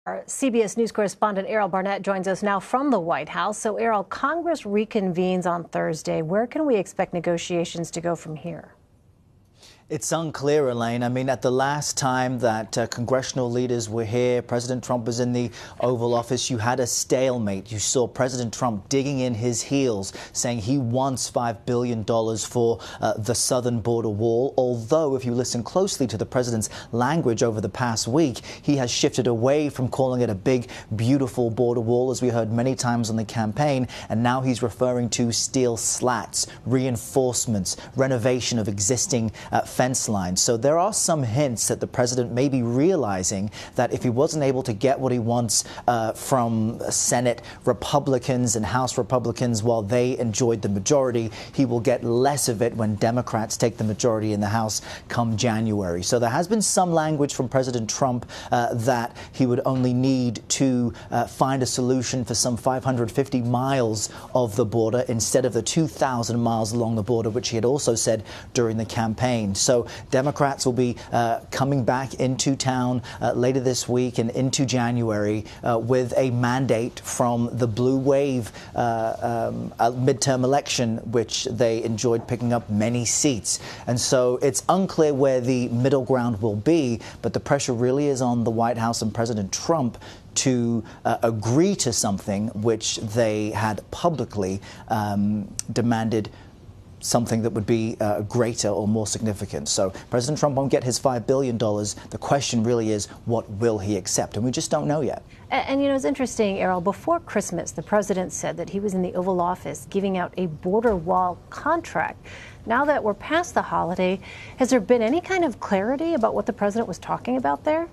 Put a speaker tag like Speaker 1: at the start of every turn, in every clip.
Speaker 1: Our CBS News correspondent Errol Barnett joins us now from the White House. So, Errol, Congress reconvenes on Thursday. Where can we expect negotiations to go from here?
Speaker 2: It's unclear, Elaine. I mean, at the last time that congressional leaders were here, President Trump was in the Oval Office, you had a stalemate. You saw President Trump digging in his heels, saying he wants $5 billion for the southern border wall. Although, if you listen closely to the president's language over the past week, he has shifted away from calling it a big, beautiful border wall, as we heard many times on the campaign. And now he's referring to steel slats, reinforcements, renovation of existing fence lines. So there are some hints that the president may be realizing that if he wasn't able to get what he wants from Senate Republicans and House Republicans while they enjoyed the majority, he will get less of it when Democrats take the majority in the House come January. So there has been some language from President Trump that he would only need to find a solution for some 550 miles of the border instead of the 2,000 miles along the border, which he had also said during the campaign. So Democrats will be coming back into town later this week and into January with a mandate from the blue wave midterm election, which they enjoyed picking up many seats. And so it's unclear where the middle ground will be, but the pressure really is on the White House and President Trump to agree to something which they had publicly demanded something that would be greater or more significant. So President Trump won't get his $5 billion. The question really is, what will he accept? And we just don't know yet.
Speaker 1: And you know, it's interesting, Errol, before Christmas, the president said that he was in the Oval Office giving out a border wall contract. Now that we're past the holiday, has there been any kind of clarity about what the president was talking about there?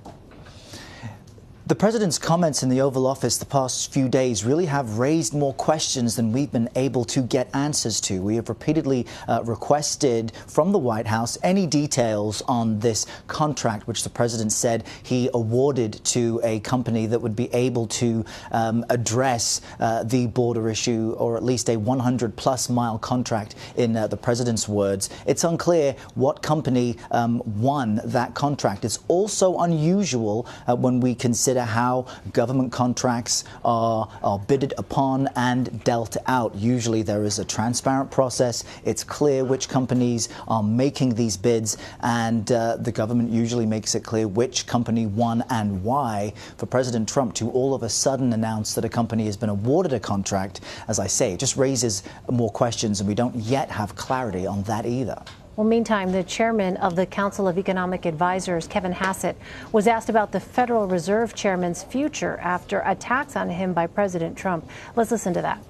Speaker 2: The president's comments in the Oval Office the past few days really have raised more questions than we've been able to get answers to. We have repeatedly requested from the White House any details on this contract, which the president said he awarded to a company that would be able to address the border issue, or at least a 100-plus mile contract in the president's words. It's unclear what company won that contract. It's also unusual when we consider how government contracts are bidded upon and dealt out. Usually there is a transparent process. It's clear which companies are making these bids, and the government usually makes it clear which company won and why. For President Trump to all of a sudden announce that a company has been awarded a contract, as I say, it just raises more questions, and we don't yet have clarity on that either.
Speaker 1: Well, meantime, the chairman of the Council of Economic Advisors, Kevin Hassett, was asked about the Federal Reserve chairman's future after attacks on him by President Trump. Let's listen to that.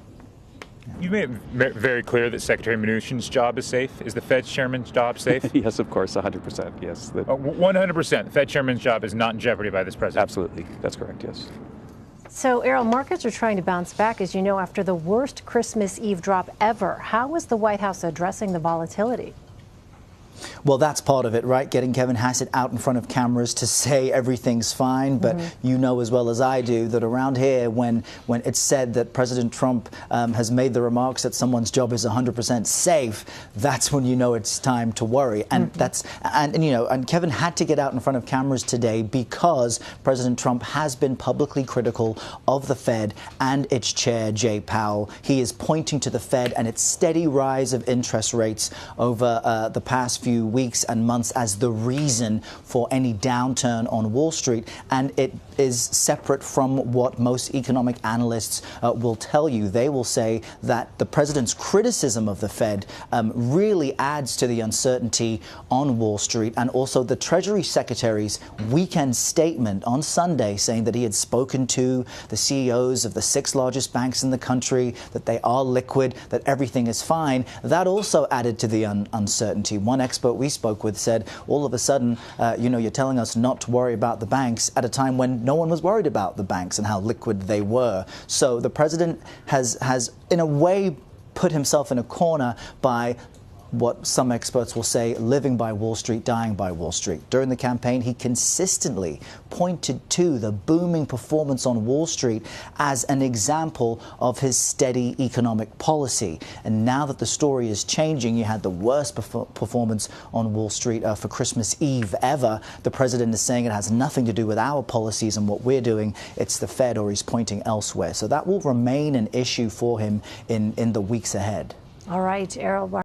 Speaker 3: You made it very clear that Secretary Mnuchin's job is safe. Is the Fed's chairman's job safe?
Speaker 4: Yes, of course, 100%, yes.
Speaker 3: 100%. The Fed chairman's job is not in jeopardy by this president?
Speaker 4: Absolutely. That's correct, yes.
Speaker 1: So, Errol, markets are trying to bounce back, as you know, after the worst Christmas Eve drop ever. How is the White House addressing the volatility?
Speaker 2: Well, that's part of it, right? Getting Kevin Hassett out in front of cameras to say everything's fine. But you know as well as I do that around here, when it's said that President Trump has made the remarks that someone's job is 100% safe, that's when you know it's time to worry. And and Kevin had to get out in front of cameras today because President Trump has been publicly critical of the Fed and its chair, Jay Powell. He is pointing to the Fed and its steady rise of interest rates over the past few weeks and months as the reason for any downturn on Wall Street, and it is separate from what most economic analysts will tell you. They will say that the president's criticism of the Fed really adds to the uncertainty on Wall Street, and also the Treasury Secretary's weekend statement on Sunday saying that he had spoken to the CEOs of the 6 largest banks in the country, that they are liquid, that everything is fine. That also added to the uncertainty. One expert we spoke with said, all of a sudden, you're telling us not to worry about the banks at a time when no one was worried about the banks and how liquid they were. So the president has in a way put himself in a corner by what some experts will say, living by Wall Street, dying by Wall Street. During the campaign, he consistently pointed to the booming performance on Wall Street as an example of his steady economic policy. And now that the story is changing, you had the worst performance on Wall Street for Christmas Eve ever. The president is saying it has nothing to do with our policies and what we're doing. It's the Fed, or he's pointing elsewhere. So that will remain an issue for him in the weeks ahead.
Speaker 1: All right, Errol.